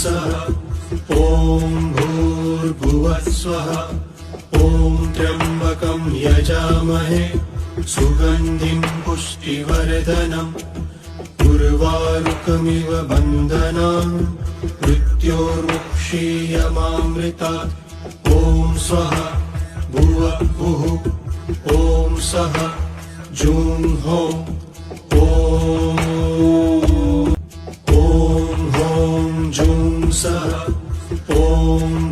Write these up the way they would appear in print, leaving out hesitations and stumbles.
सः ॐ भूर्भुवः स्वः ॐ त्र्यम्बकं यजामहे सुगन्धिं पुष्टिवर्धनम् उर्वारुकमिव बन्धनान् मृत्योर्मुक्षीयमामृतात् ॐ स्वः भुवः भुः ॐ सः जूं हों ॐ हों जूं सः ॐ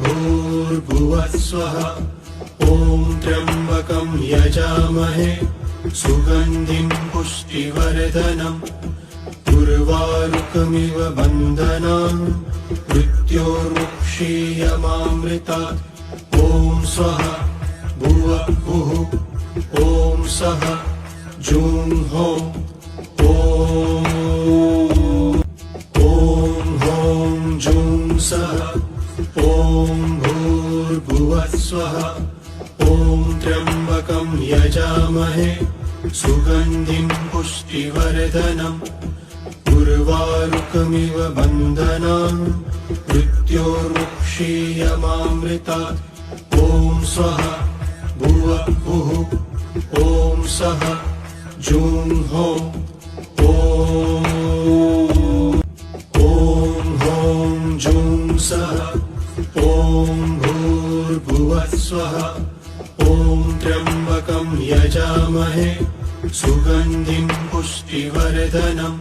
भूर्भुवः स्वः ॐ त्र्यम्बकं यजामहे सुगन्धिं पुष्टिवर्धनम् उर्वारुकमिव बन्धनान् मृत्योर्मुक्षीयमामृतात् ॐ स्वः भुवः भुः ॐ सः जूं हों ॐ हों जूं सः ॐ भूर्भुवः स्वः ॐ त्र्यम्बकं यजामहे सुगन्धिं पुष्टिवर्धनम् उर्वारुकमिव बन्धनान् मृत्योर्मुक्षीयमामृतात् ॐ स्वः भुवः भुः ॐ सः जूं हों ॐ हों जूं सः ॐ भूर्भुवः स्वः ॐ त्र्यम्बकं यजामहे सुगन्धिं पुष्टिवर्धनम्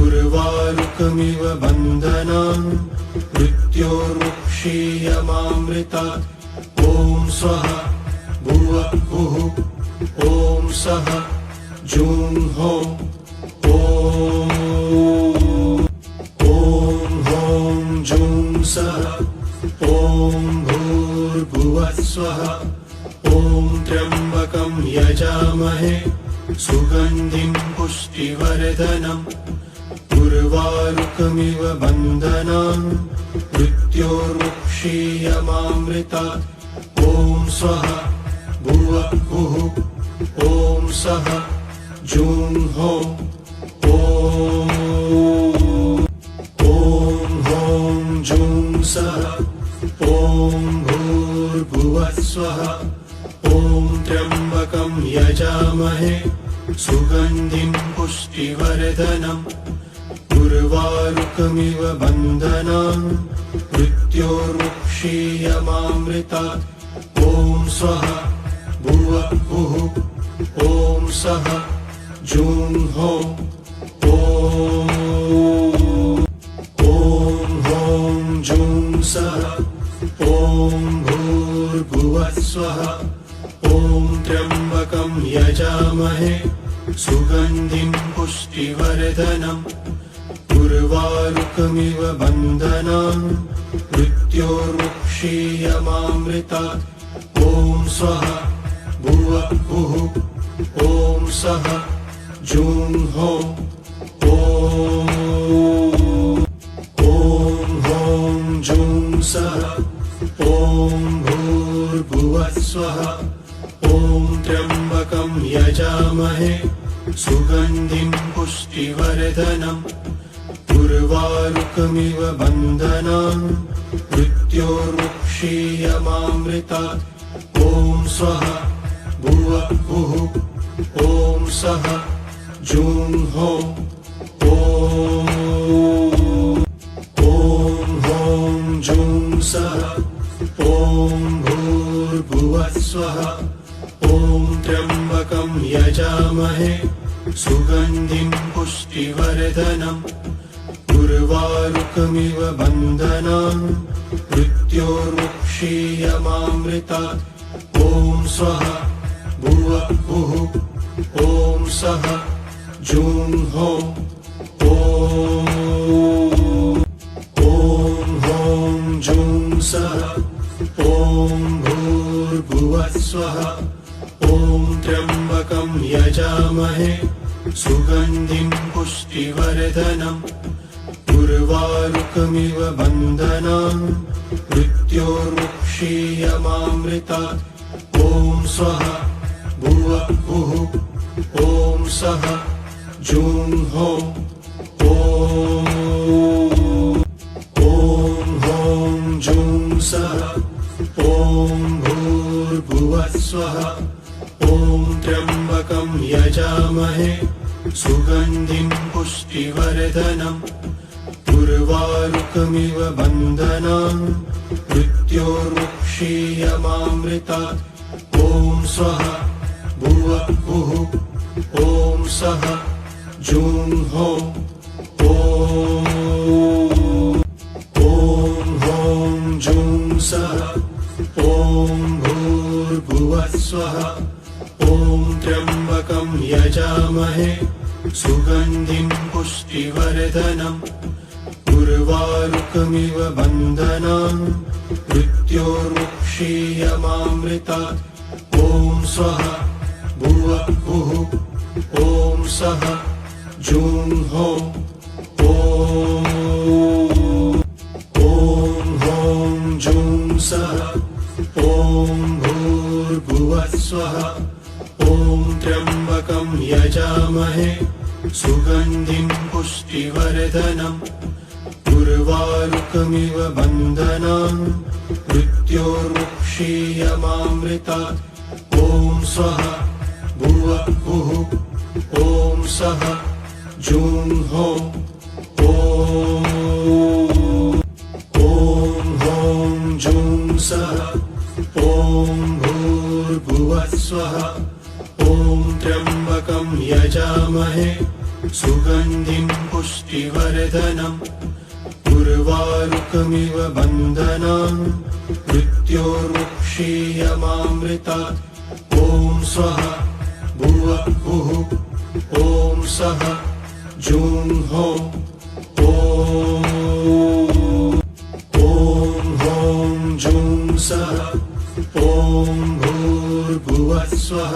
उर्वारुकमिव बन्धनान् मृत्योर्मुक्षीयमामृतात् ॐ स्वः भुवः भुः ॐ सः जूं हों ॐ हों जूं सः ॐ भूर्भुवः स्वः ॐ त्र्यम्बकं यजामहे सुगन्धिं पुष्टिवर्धनम् उर्वारुकमिव बन्धनान् मृत्योर्मुक्षीयमामृतात् ॐ स्वः भुवः भुः ॐ सः जूं हों ॐ हों जूं सः ॐ भूर्भुवः स्वः ॐ त्र्यम्बकं यजामहे सुगन्धिं पुष्टिवर्धनम् उर्वारुकमिव बन्धनान् मृत्योर्मुक्षीयमामृतात् ॐ स्वः भुवः भुः ॐ सः जूं हों ॐ हों जूं सः ॐ भूर्भुवः स्वः ॐ त्र्यम्बकं यजामहे सुगन्धिं पुष्टिवर्धनम् उर्वारुकमिव बन्धनान् मृत्योर्मुक्षीयमामृतात् ॐ स्वः भुवः भुः ॐ सः जूं हों ॐ हों जूं सः ॐ भूर्भुवः स्वः ॐ त्र्यम्बकं यजामहे सुगन्धिं पुष्टिवर्धनम् उर्वारुकमिव बन्धनान् मृत्योर्मुक्षीयमामृतात् ॐ स्वः भुवः भुः ॐ सः जूं हों ॐ हों जूं सः ॐ भूर्भुवः स्वः ॐ त्र्यम्बकं यजामहे सुगन्धिं पुष्टिवर्धनम् उर्वारुकमिव बन्धनान् मृत्योर्मुक्षीयमामृतात् ॐ स्वः भुवः भुः ॐ सः जूं हों ॐ हों जूं सः ॐ भूर्भुवः स्वः ॐ त्र्यम्बकं यजामहे सुगन्धिं पुष्टिवर्धनम् उर्वारुकमिव बन्धनान् मृत्योर्मुक्षीयमामृतात् ॐ स्वः भुवः भुः ॐ सः जूं हों ॐ सः ॐ भूर्भुवः स्वः ॐ त्र्यम्बकं यजामहे सुगन्धिं पुष्टिवर्धनम् उर्वारुकमिव बन्धनान् मृत्योर्मुक्षीयमामृतात् ॐ स्वः भुवः भुः ॐ सः जुं हों ॐ हों जुं सः ॐ भूर्भुवः स्वः ॐ त्र्यम्बकं यजामहे सुगन्धिं पुष्टिवर्धनम् उर्वारुकमिव बन्धनान् मृत्योर्मुक्षीयमामृतात् ॐ स्वः भुवः भुः ॐ सः जुं हों ॐ हों जुं सः ॐ भूर्भुवः स्वः ॐ त्र्यम्बकं यजामहे सुगन्धिं पुष्टिवर्धनम् उर्वारुकमिव बन्धनान् मृत्योर्मुक्षीयमामृतात् ॐ स्वः भुवः भुः ॐ सः जुं हों ॐ हों जुं सः ॐ भूर्भुवः स्वः ॐ त्र्यम्बकं यजामहे सुगन्धिं पुष्टिवर्धनम् उर्वारुकमिव बन्धनान् मृत्योर्मुक्षीयमामृतात् ॐ स्वः भुवः भुः ॐ सः जुं हों ॐ हों जुं सः ॐ भूर्भुवः स्वः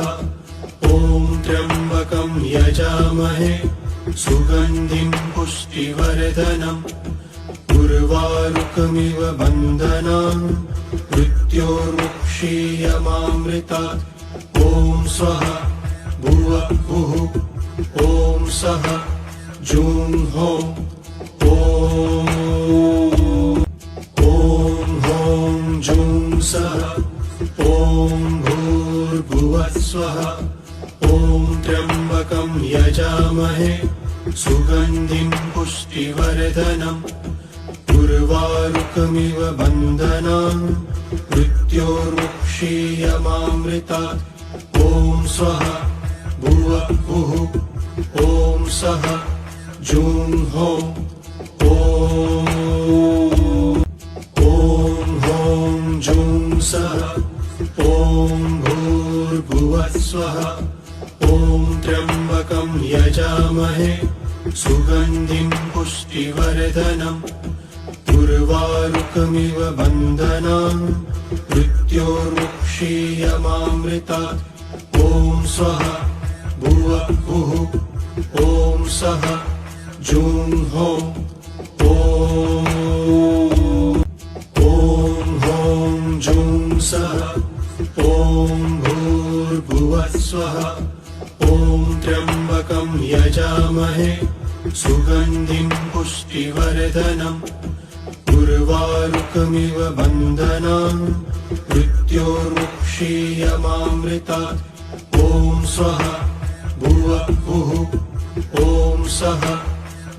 ॐ त्र्यम्बकं यजामहे सुगन्धिं पुष्टिवर्धनम् उर्वारुकमिव बन्धनान् मृत्योर्मुक्षीयमामृतात् ॐ स्वः भुवः भुः ॐ सः जुं हों ॐ हों जुं सः ॐ भूर्भुवः स्वः ॐ त्र्यम्बकं यजामहे सुगन्धिं पुष्टिवर्धनम् उर्वारुकमिव बन्धनान् मृत्योर्मुक्षीयमामृतात् ॐ स्वः भुवः भुः ॐ सः जुं हों ॐ हों जुं सः ॐ भूर्भुवः स्वः ॐ त्र्यम्बकं यजामहे सुगन्धिं पुष्टिवर्धनम् उर्वारुकमिव बन्धनान् मृत्योर्मुक्षीयमामृतात् ॐ स्वः भुवः भुः ॐ सः जुं हों ॐ हों जुं सः ॐ भूर्भुवः स्वः ॐ त्र्यम्बकं यजामहे सुगन्धिं पुष्टिवर्धनम् उर्वारुकमिव बन्धनान् मृत्योर्मुक्षीयमामृतात् ॐ स्वः भुवः भुः ॐ सः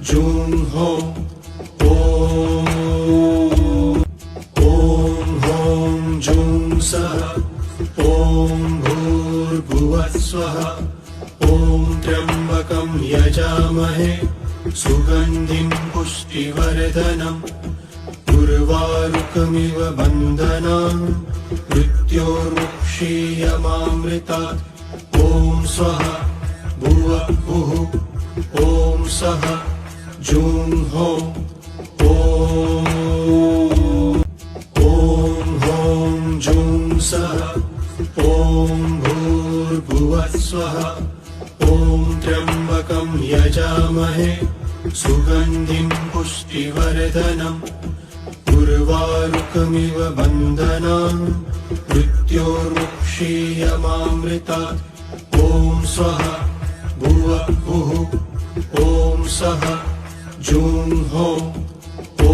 जुं हों ॐ हों जुं सः ॐ भूर्भुवः स्वः ॐ त्र्यम्बकं यजामहे सुगन्धिं पुष्टिवर्धनम् उर्वारुकमिव बन्धनान् मृत्योर्मुक्षीयमामृतात् ॐ स्वः भुवः भुः ॐ सः जुं हों ॐ हों जुं सः ॐ भूर्भुवः स्वः ॐ त्र्यम्बकं यजामहे सुगन्धिं पुष्टिवर्धनम् उर्वारुकमिव बन्धनान् मृत्योर्मुक्षीयमामृतात् ॐ स्वः भुवः भुः ॐ सः जुं हों ॐ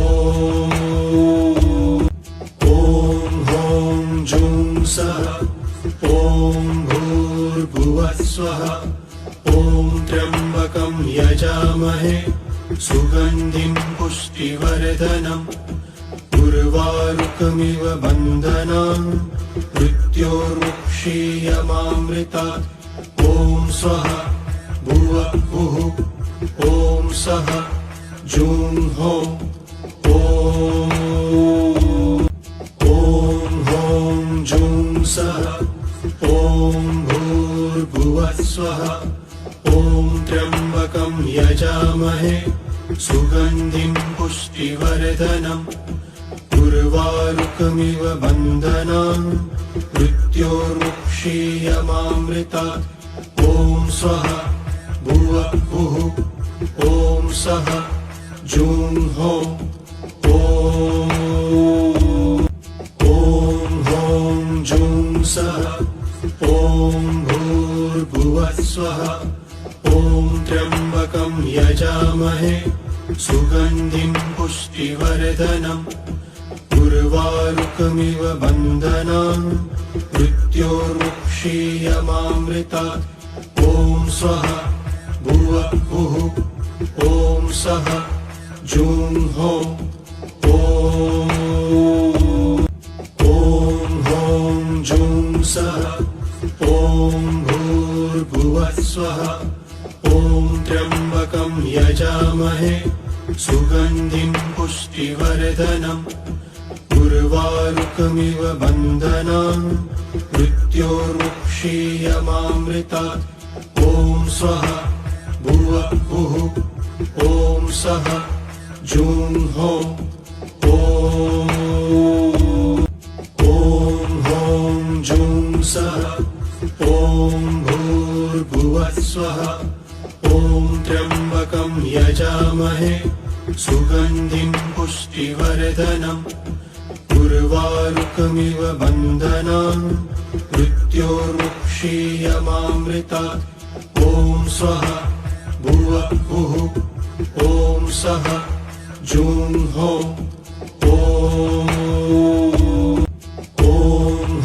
सः ॐ भूर्भुवः स्वः ॐ त्र्यम्बकं यजामहे सुगन्धिं पुष्टिवर्धनम् उर्वारुकमिव बन्धनान् मृत्योर्मुक्षीयमामृतात् ॐ स्वः भुवः भुः ॐ सः जूं हो ॐ हों जूं सः ॐ भूर्भुवः स्वः ॐ त्र्यम्बकं यजामहे सुगन्धिं पुष्टिवर्धनम् उर्वारुकमिव बन्धनान् मृत्योर्मुक्षीयमामृतात् ॐ स्वः भुवः भुः ॐ सः जूं हो ॐ हों जूं सः ॐ भूर्भुवः स्वः ॐ त्र्यम्बकं यजामहे सुगन्धिं पुष्टिवर्धनम् उर्वारुकमिव बन्धनान् मृत्योर्मुक्षीयमामृतात् ॐ स्वः भुवः भुः ॐ सः जूं हो ॐ हों जूं सः ॐ भूर्भुवः स्वः ॐ त्र्यम्बकं यजामहे सुगन्धिं पुष्टिवर्धनम् उर्वारुकमिव बन्धनान् मृत्योर्मुक्षीयमामृतात् ॐ स्वः भुवः भुः ॐ सः जूं हो ॐ हों जूं सः ॐ भूर्भुवः स्वः ॐ त्र्यम्बकं यजामहे सुगन्धिं पुष्टिवर्धनम् उर्वारुकमिव बन्धनान् मृत्योर्मुक्षीयमामृतात् ॐ स्वः भुवः भुः ॐ सः जूं हो ॐ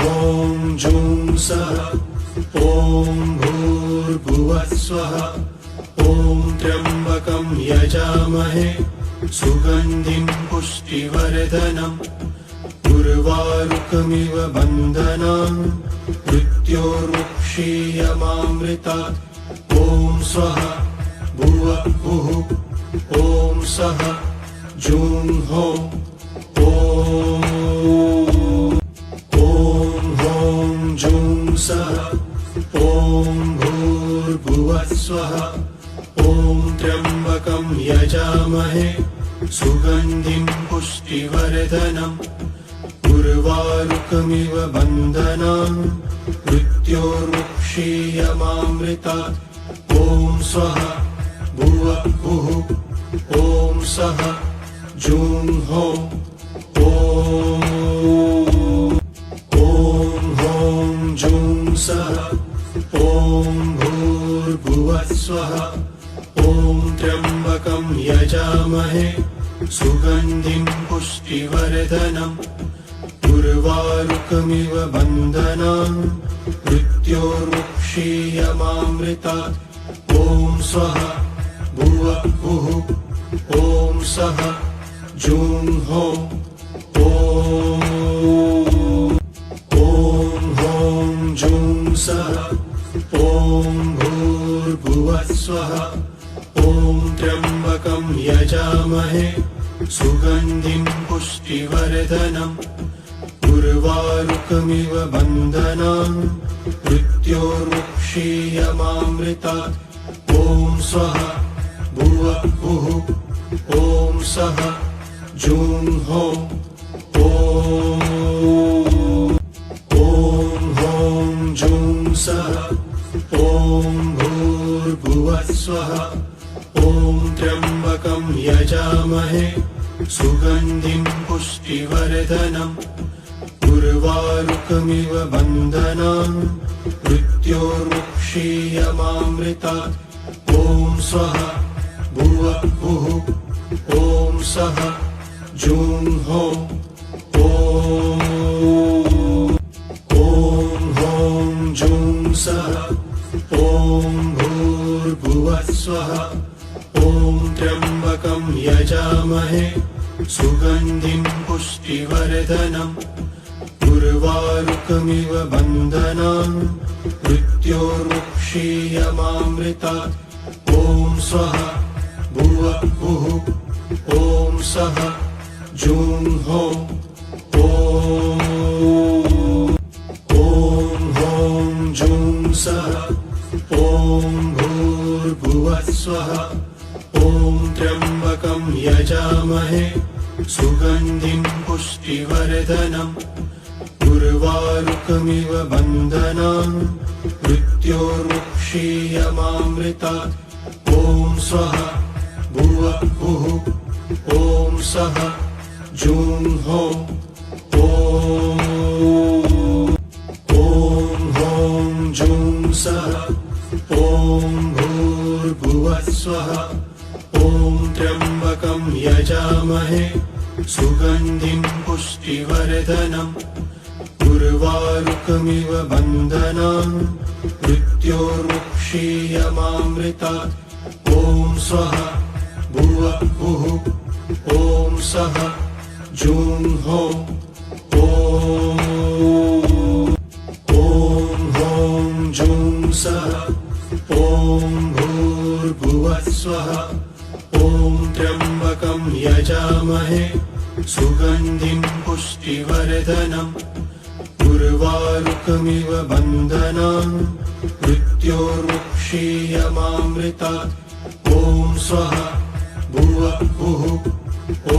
हों जूं सः ॐ भूर्भुवः स्वः ॐ त्र्यम्बकं यजामहे सुगन्धिं पुष्टिवर्धनम् उर्वारुकमिव बन्धनान् मृत्योर्मुक्षीयमामृतात् ॐ स्वः भुवः भुः ॐ सः जूं हो ॐ हों जूं सः ॐ भूर्भुवः स्वः ॐ त्र्यम्बकं यजामहे सुगन्धिं पुष्टिवर्धनम् उर्वारुकमिव बन्धनान् मृत्योर्मुक्षीयमामृतात् ॐ स्वः भुवः भुः ॐ सः जूं हो ॐ हों जूं सः ॐ भूर्भुवः स्वः ॐ त्र्यम्बकं यजामहे सुगन्धिं पुष्टिवर्धनम् उर्वारुकमिव बन्धनान् मृत्योर्मुक्षीयमामृतात् ॐ स्वः भुवः भुः ॐ सः जूं हो ॐ हों जूं सः ॐ भूर्भुवः स्वः ॐ त्र्यम्बकं यजामहे सुगन्धिं पुष्टिवर्धनम् उर्वारुकमिव बन्धनान् मृत्योर्मुक्षीयमामृतात् ॐ स्वः भुवः भुः ॐ सः जूं हो ॐ हों जूं सः ॐ भूर्भुवः स्वः ॐ त्र्यम्बकं यजामहे सुगन्धिं पुष्टिवर्धनम् उर्वारुकमिव बन्धनान् मृत्योर्मुक्षीयमामृतात् ॐ स्वः भुवः भुः ॐ सः जूं हो ॐ सः ॐ भूर्भुवः स्वः ॐ त्र्यम्बकं यजामहे सुगन्धिं पुष्टिवर्धनम् उर्वारुकमिव बन्धनान् मृत्योर्मुक्षीयमामृतात् ॐ स्वः भुवः भुः ॐ सः जूं हों ॐ हों जूं सः ॐ भूर्भुवः स्वः ॐ त्र्यम्बकं यजामहे सुगन्धिं पुष्टिवर्धनम् उर्वारुकमिव बन्धनान् मृत्योर्मुक्षीयमामृतात् ॐ स्वः भुवः भुः ॐ सः जूं हों ॐ हों जूं सः ॐ भूर्भुवः स्वः ॐ त्र्यम्बकं यजामहे सुगन्धिं पुष्टिवर्धनम् उर्वारुकमिव बन्धनान् मृत्योर्मुक्षीयमामृतात् ॐ स्वः भुवः भुः ॐ सः जूं हों ॐ हों जूं सः ॐ भूर्भुवः स्वः ॐ त्र्यम्बकं यजामहे सुगन्धिं पुष्टिवर्धनम् उर्वारुकमिव बन्धनान् मृत्योर्मुक्षीयमामृतात् ॐ स्वः भुवः भुः ॐ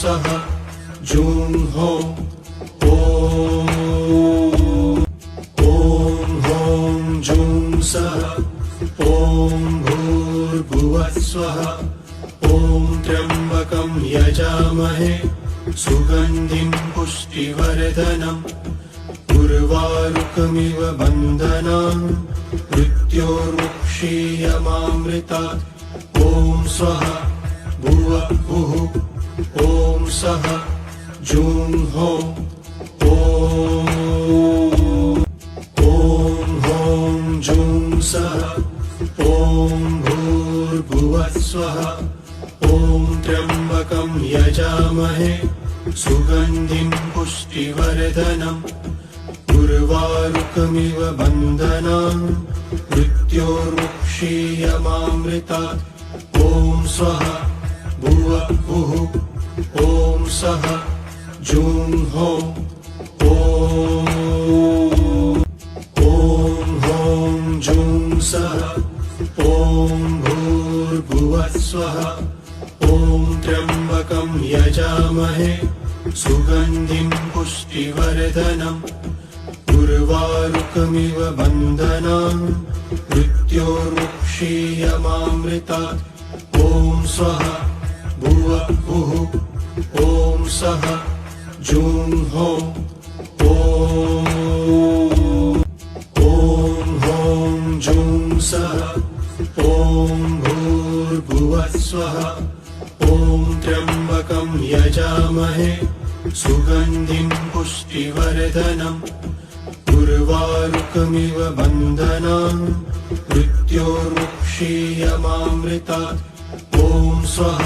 सः जूं हों ॐ हों जूं सः ॐ भूर्भुवः स्वः ॐ त्र्यम्बकं यजामहे सुगन्धिं पुष्टिवर्धनम् उर्वारुकमिव बन्धनान् मृत्योर्मुक्षीयमामृतात् ॐ स्वः भुवः भुः ॐ सः जूं हों ॐ हों जूं सः ॐ भूर्भुवः स्वः ॐ त्र्यम्बकं यजामहे सुगन्धिं पुष्टिवर्धनम् उर्वारुकमिव बन्धनान् मृत्योर्मुक्षीयमामृतात् ॐ स्वः भुवः भुः ॐ सः जूं हों ॐ हों जूं सः ॐ भूर्भुवः स्वः ॐ त्र्यम्बकं यजामहे सुगन्धिं पुष्टिवर्धनम् उर्वारुकमिव बन्धनान् मृत्योर्मुक्षीयमामृतात् ॐ स्वः भुवः भुः ॐ सः जूं हों ॐ हों जूं सः ॐ भूर्भुवः स्वः ॐ त्र्यम्बकं यजामहे सुगन्धिं पुष्टिवर्धनम् उर्वारुकमिव बन्धनान् मृत्योर्मुक्षीयमामृतात् ॐ स्वः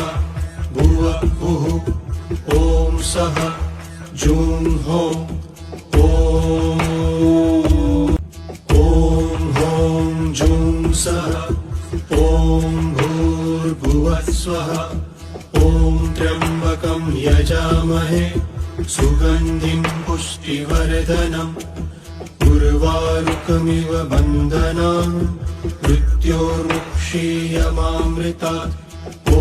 भुवः भुः ॐ सः जूं हों ॐ हों जूं सः ॐ भूर्भुवः स्वः ॐ त्र्यम्बकं यजामहे सुगन्धिं पुष्टिवर्धनम् उर्वारुकमिव बन्धनान् मृत्योर्मुक्षीयमामृतात् ॐ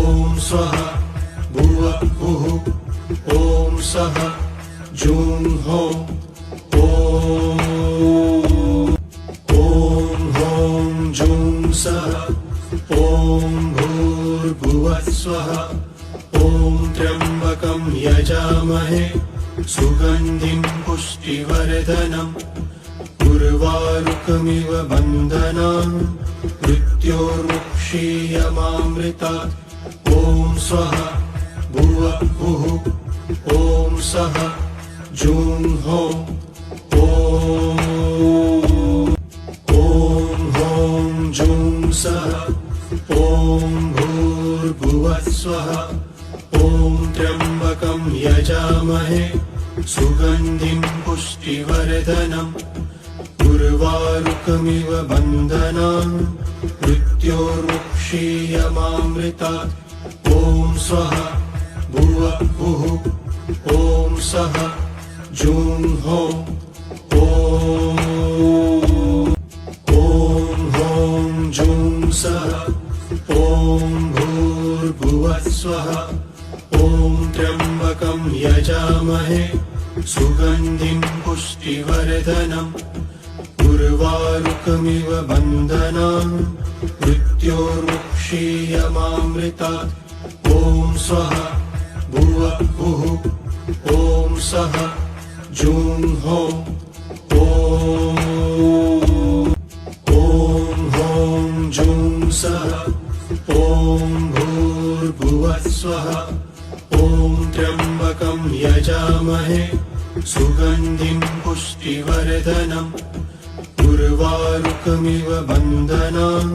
स्वः भुवः भुः ॐ सः जूं हों ॐ हों जूं सः ॐ भूर्भुवः स्वः ॐ त्र्यम्बकं यजामहे सुगन्धिं पुष्टिवर्धनम् उर्वारुकमिव बन्धनान् मृत्योर्मुक्षीयमामृतात् ॐ स्वः भुवः भुः ॐ सः जूं हों ॐ सः ॐ भूर्भुवः स्वः ॐ त्र्यम्बकं यजामहे सुगन्धिं पुष्टिवर्धनम् उर्वारुकमिव बन्धनान् मृत्योर्मुक्षीयमामृतात् ॐ स्वः भुवः भुः ॐ सः जुं हों ॐ जुं सः ॐ भूर्भुवः स्वः ॐ त्र्यम्बकं यजामहे सुगन्धिं पुष्टिवर्धनम् उर्वारुकमिव बन्धनान् मृत्योर्मुक्षीयमामृतात् ॐ स्वः भुवः भुः ॐ सः जुं हों ॐ जुं सः ॐ भूर्भुवः स्वः ॐ त्र्यम्बकं यजामहे सुगन्धिं पुष्टिवर्धनम् उर्वारुकमिव बन्धनान्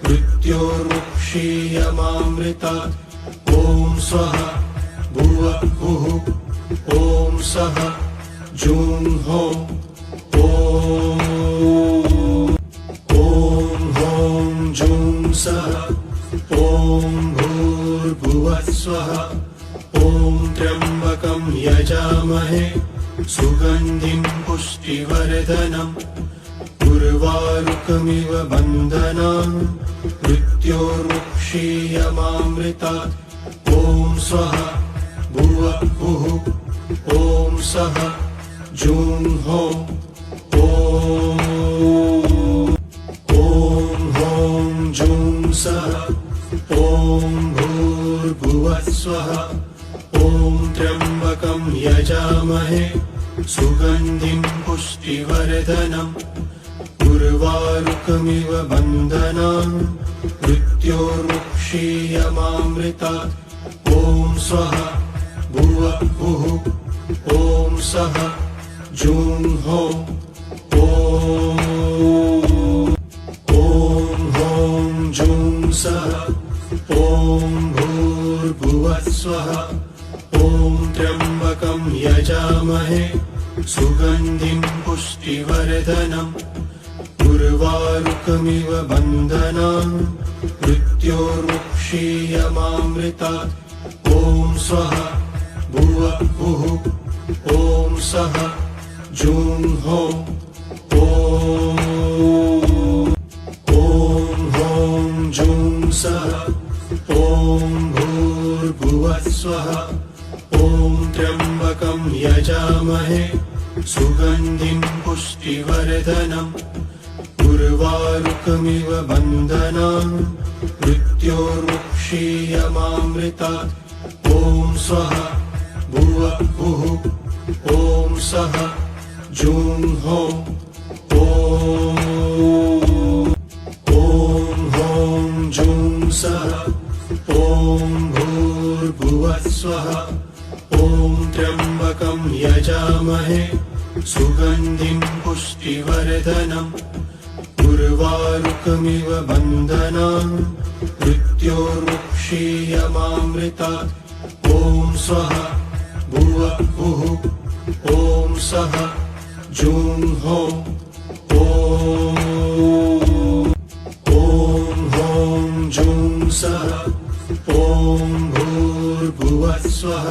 मृत्योर्मुक्षीयमामृतात् ॐ स्वः भुवः भुः ॐ सः जुं हों ॐ जुं सः ॐ भूर्भुवः स्वः ॐ त्र्यम्बकं यजामहे सुगन्धिं पुष्टिवर्धनम् उर्वारुकमिव बन्धनान् मृत्योर्मुक्षीयमामृतात् ॐ स्वः भुवः भुः ॐ सः जुं हों ॐ जुं सः ॐ भूर्भुवः स्वः ॐ त्र्यम्बकं यजामहे सुगन्धिं पुष्टिवर्धनम् उर्वारुकमिव बन्धनान् मृत्योर्मुक्षीयमामृतात् ॐ स्वः भुवः भुः ॐ सः जुं हों ॐ जुं सः ॐ भूर्भुवः स्वः ॐ त्र्यम्बकं यजामहे सुगन्धिं पुष्टिवर्धनम् उर्वारुकमिव बन्धनान् मृत्योर्मुक्षीयमामृतात् ॐ स्वः भुवः भुः ॐ सः जुं हों ॐ जुं सः ॐ भूर्भुवः स्वः ॐ त्र्यम्बकं यजामहे सुगन्धिं पुष्टिवर्धनम् उर्वारुकमिव बन्धनान् मृत्योर्मुक्षीयमामृतात् ॐ स्वः भुवः भुः ॐ सः जुं हों ॐ जुं सः ॐ भूर्भुवः स्वः ॐ त्र्यम्बकं यजामहे सुगन्धिं पुष्टिवर्धनम् उर्वारुकमिव बन्धनान् मृत्योर्मुक्षीयमामृतात् ॐ स्वः भुवः भुः ॐ सः जुं हों ॐ जुं सः ॐ भूर्भुवः स्वः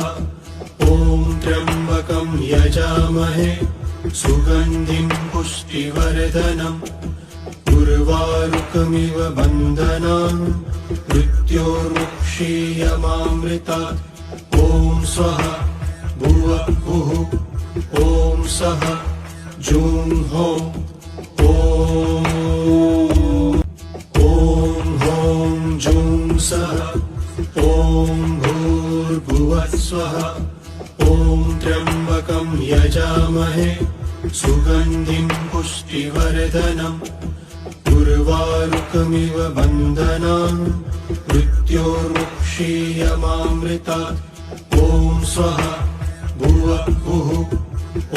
ॐ त्र्यम्बकं यजामहे सुगन्धिं पुष्टिवर्धनम् उर्वारुकमिव बन्धनान् मृत्योर्मुक्षीयमामृतात् ॐ स्वः भुवः भुः ॐ सः जुं हों ॐ जुं सः ॐ भूर्भुवः स्वः ॐ त्र्यम्बकं यजामहे सुगन्धिं पुष्टिवर्धनम् उर्वारुकमिव बन्धनान् मृत्योर्मुक्षीयमामृतात् ॐ स्वः भुवः भुः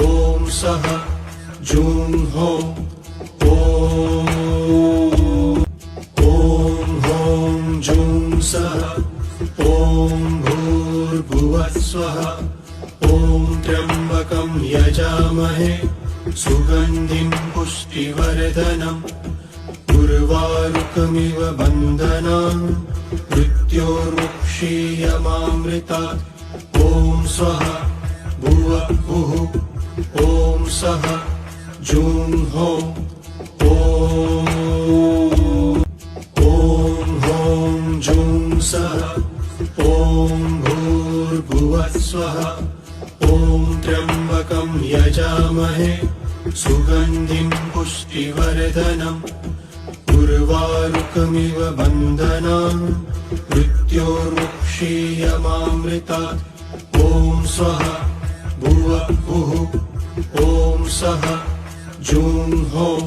ॐ सः जुं हों ॐ भूर्भुवः स्वः ॐ त्र्यम्बकं यजामहे सुगन्धिं पुष्टिवर्धनम् उर्वारुकमिव बन्धनान् मृत्योर्मुक्षीयमामृतात् ॐ स्वः भुवः भुः ॐ सः जुं हों ॐ हों जुं सः ॐ भूर्भुवः स्वः ॐ त्र्यम्बकं यजामहे सुगन्धिं पुष्टिवर्धनम् उर्वारुकमिव बन्धनान् मृत्योर्मुक्षीयमामृतात् ॐ स्वः भुवः भुः ॐ सः जुं हों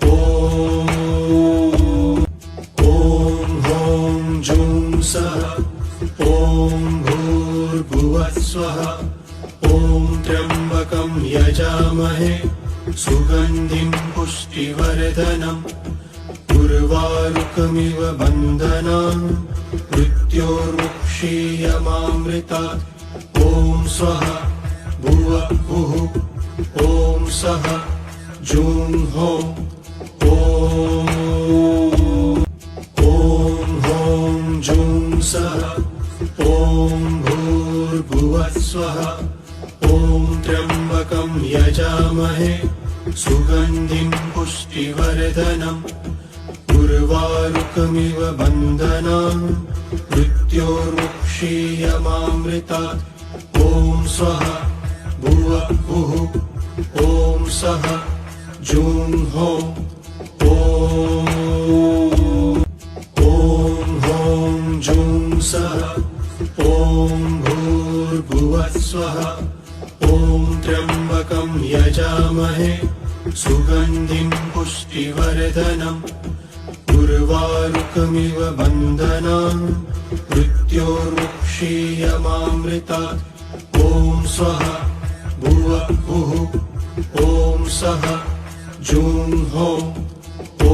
ॐ हों जुं सः ॐ भूर्भुवः स्वः ॐ त्र्यम्बकं यजामहे सुगन्धिं पुष्टिवर्धनम् उर्वारुकमिव बन्धनान् मृत्योर्मुक्षीयमामृतात् ॐ स्वः भुवः भुः ॐ सः जुं हों ॐ हों जुं सः ॐ भूर्भुवः स्वः ॐ त्र्यम्बकं यजामहे सुगन्धिं पुष्टिवर्धनम् उर्वारुकमिव बन्धनान् मृत्योर्मुक्षीयमामृतात् ॐ स्वः भुवः भुः ॐ सः जुं हों ॐ हों जुं सः ॐ भूर्भुवः स्वः ॐ त्र्यम्बकं यजामहे सुगन्धिं पुष्टिवर्धनम् उर्वारुकमिव बन्धनान् मृत्योर्मुक्षीयमामृतात् ॐ स्वः भुवः भुः ॐ सः जुं हों ॐ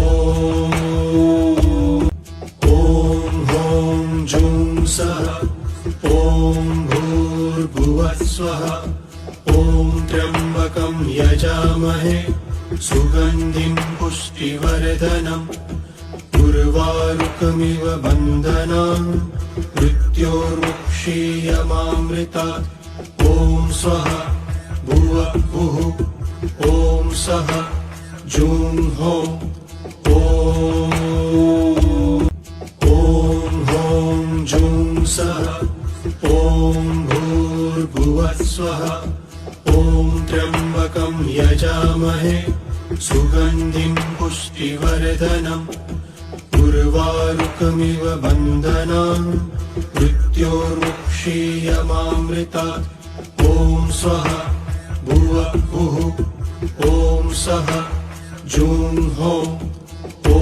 हों जुं सः ॐ भूर्भुवः स्वः ॐ त्र्यम्बकं यजामहे सुगन्धिं पुष्टिवर्धनम् उर्वारुकमिव बन्धनान् मृत्योर्मुक्षीयमामृतात् ॐ स्वः भुवः भुः ॐ सः जुं हों ॐ हों जुं सः ॐ भूर्भुवः स्वः ॐ त्र्यम्बकं यजामहे सुगन्धिं पुष्टिवर्धनम् उर्वारुकमिव बन्धनान् मृत्योर्मुक्षीयमामृतात् ॐ स्वः भुवः भुः ॐ सः जुं हों ॐ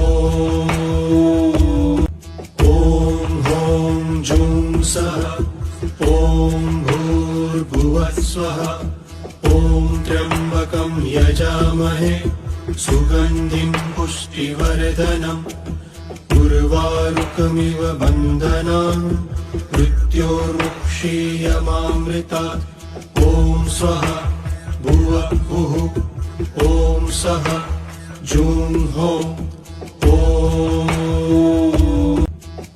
हों जुं सः ॐ भूर्भुवः स्वः ॐ त्र्यम्बकं यजामहे सुगन्धिं पुष्टिवर्धनम् उर्वारुकमिव बन्धनान् मृत्योर्मुक्षीयमामृतात् ॐ स्वः भुवः भुः ॐ सः जुं हों ॐ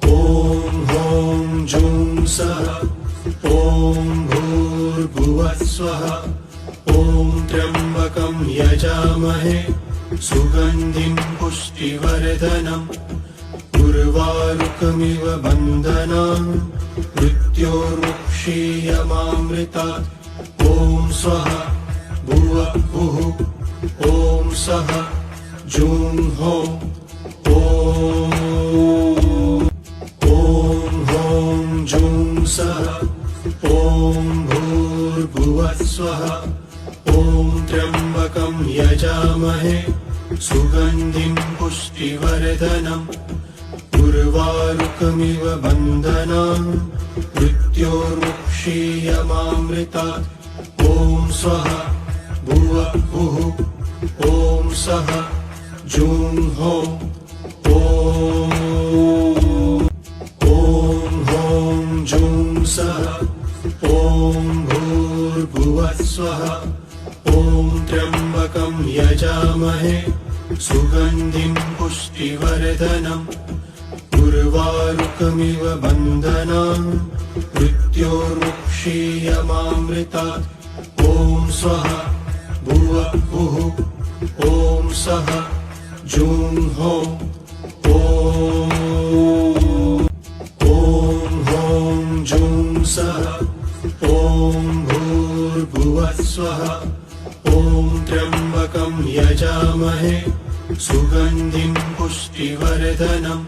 हों जुं सः ॐ भूर्भुवः स्वः ॐ त्र्यम्बकं यजामहे सुगन्धिं पुष्टिवर्धनम् उर्वारुकमिव बन्धनान् मृत्योर्मुक्षीयमामृतात् ॐ स्वः भुवः भुः ॐ सः जुं हों ॐ हों जुं सः ॐ भूर्भुवः स्वः ॐ त्र्यम्बकं यजामहे सुगन्धिं पुष्टिवर्धनम् उर्वारुकमिव बन्धनान् मृत्योर्मुक्षीयमामृतात् ॐ स्वः भुवः भुः ॐ सः जुं हों ॐ हों जुं स्वः ॐ त्र्यम्बकं यजामहे सुगन्धिं पुष्टिवर्धनम् उर्वारुकमिव बन्धनान् मृत्योर्मुक्षीयमामृतात् ॐ स्वः भुवः भुः ॐ सः जूं हों ॐ हों जूं सः ॐ भूर्भुवः स्वः ॐ त्र्यम्बकं यजामहे सुगन्धिं पुष्टिवर्धनम्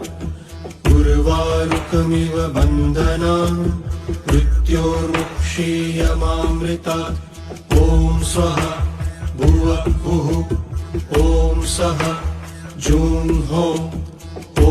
उर्वारुकमिव बन्धनान् मृत्योर्मुक्षीयमामृतात् ॐ स्वः भुवः भुः ॐ सः जूं हों ॐ